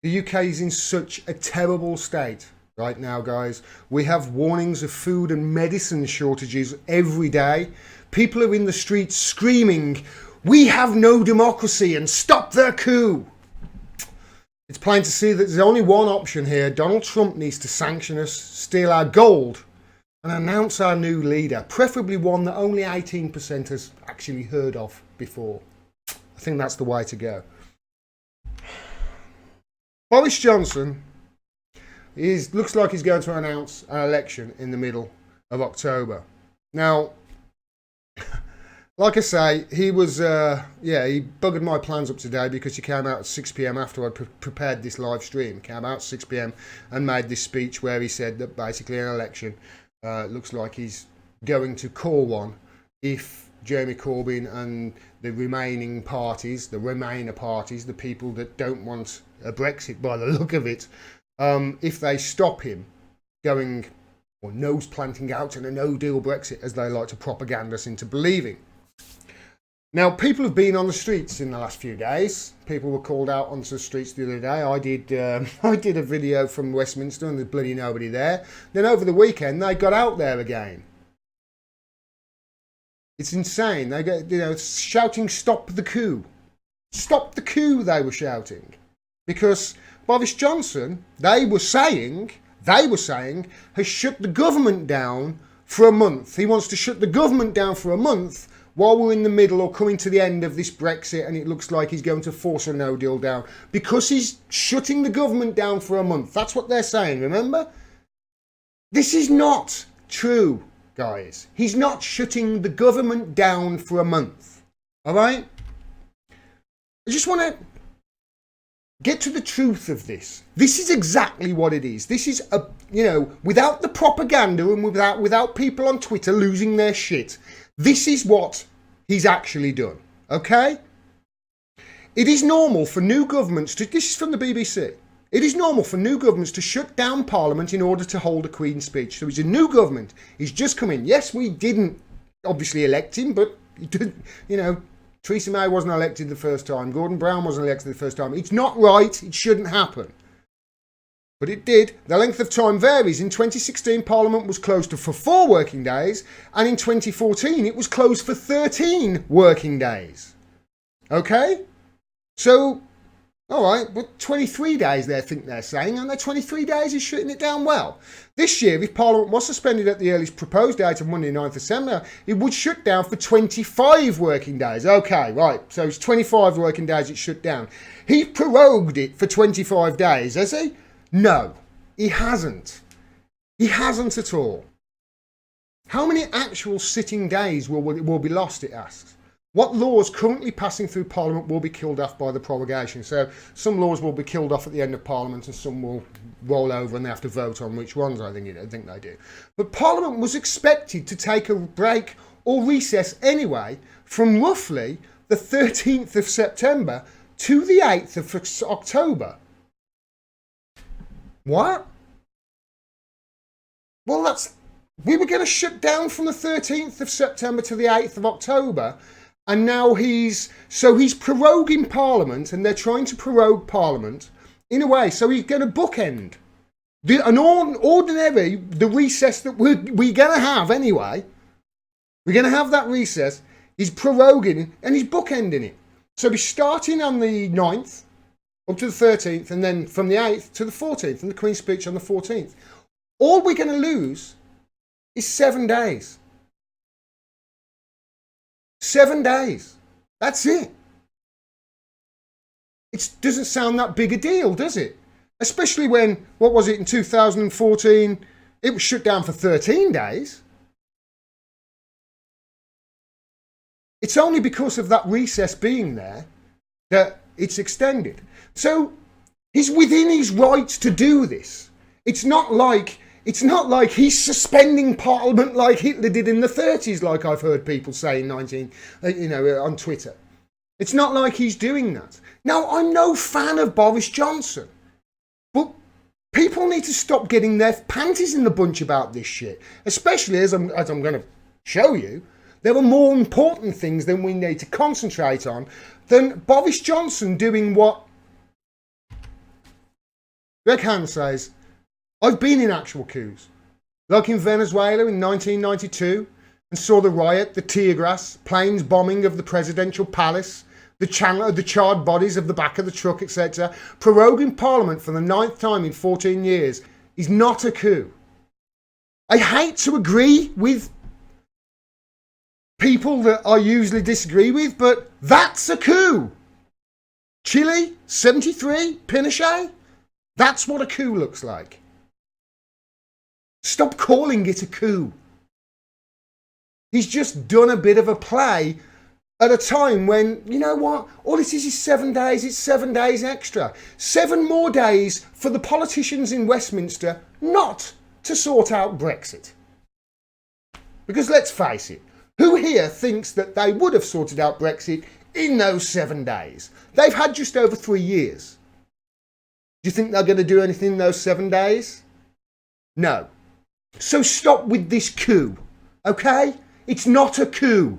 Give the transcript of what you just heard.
The UK is in such a terrible state right now, guys. We have warnings of food and medicine shortages every day. People are in the streets screaming, "We have no democracy and stop their coup." It's plain to see that there's only one option here. Donald Trump needs to sanction us, steal our gold, and announce our new leader, preferably one that only 18% has actually heard of before. I think that's the way to go. Boris Johnson looks like he's going to announce an election in the middle of October. Now, like I say, he was, he buggered my plans up today because he came out at 6 p.m. after I prepared this live stream. He came out at 6 p.m. and made this speech where he said that basically an election looks like he's going to call one if Jeremy Corbyn and the remaining parties, the Remainer parties, the people that don't want a Brexit by the look of it, if they stop him going or nose planting out in a no-deal Brexit, as they like to propaganda us into believing. Now, people have been on the streets in the last few days. People were called out onto the streets the other day. I did a video from Westminster and there's bloody nobody there. Then over the weekend, they got out there again. It's insane. They get, shouting, "Stop the coup. Stop the coup," they were shouting. Because Boris Johnson, they were saying, has shut the government down for a month. He wants to shut the government down for a month while we're in the middle or coming to the end of this Brexit, and it looks like he's going to force a no deal down because he's shutting the government down for a month. That's what they're saying, remember? This is not true, guys. He's not shutting the government down for a month. All right? I just want to get to the truth of this. This is exactly what it is. This is, without the propaganda and without people on Twitter losing their shit, this is what he's actually done, okay? It is normal for new governments to, this is from the BBC, it is normal for new governments to shut down Parliament in order to hold a Queen's speech. So he's a new government. He's just come in. Yes, we didn't obviously elect him, but, Theresa May wasn't elected the first time. Gordon Brown wasn't elected the first time. It's not right. It shouldn't happen. But it did. The length of time varies. In 2016, Parliament was closed for 4 working days, and in 2014, it was closed for 13 working days. Okay? So, all right, but 23 days they think they're saying, and their 23 days is shutting it down well. This year, if Parliament was suspended at the earliest proposed date of Monday, 9th December, it would shut down for 25 working days. Okay, right, so it's 25 working days it shut down. He prorogued it for 25 days, has he? No, he hasn't. He hasn't at all. How many actual sitting days will be lost, it asks. What laws currently passing through Parliament will be killed off by the prorogation? So some laws will be killed off at the end of Parliament and some will roll over and they have to vote on which ones, I think they do. But Parliament was expected to take a break or recess anyway from roughly the 13th of September to the 8th of October. What? Well, we were going to shut down from the 13th of September to the 8th of October, and now he's proroguing Parliament, and they're trying to prorogue Parliament in a way, so he's going to bookend the recess that we're going to have anyway. We're going to have that recess. He's proroguing and he's bookending it. So he's starting on the 9th, up to the 13th, and then from the 8th to the 14th, and the Queen's speech on the 14th. All we're going to lose is 7 days. 7 days. That's it. It doesn't sound that big a deal, does it? Especially when, what was it, in 2014, it was shut down for 13 days. It's only because of that recess being there that it's extended. So he's within his rights to do this. It's not like he's suspending Parliament like Hitler did in the 30s, like I've heard people say on Twitter. It's not like he's doing that. Now, I'm no fan of Boris Johnson, but people need to stop getting their panties in the bunch about this shit. Especially as I'm going to show you, there are more important things than we need to concentrate on than Boris Johnson doing what Greg Hand says, I've been in actual coups, like in Venezuela in 1992, and saw the riot, the tear gas, planes bombing of the presidential palace, the charred bodies of the back of the truck, etc. Proroguing Parliament for the 9th time in 14 years is not a coup. I hate to agree with people that I usually disagree with, but that's a coup. Chile, 73, Pinochet, that's what a coup looks like. Stop calling it a coup. He's just done a bit of a play at a time when, you know what, all it is 7 days, it's 7 days extra. 7 more days for the politicians in Westminster not to sort out Brexit. Because let's face it, who here thinks that they would have sorted out Brexit in those 7 days? They've had just over 3 years. Do you think they're going to do anything in those 7 days? No. So stop with this coup, okay? It's not a coup.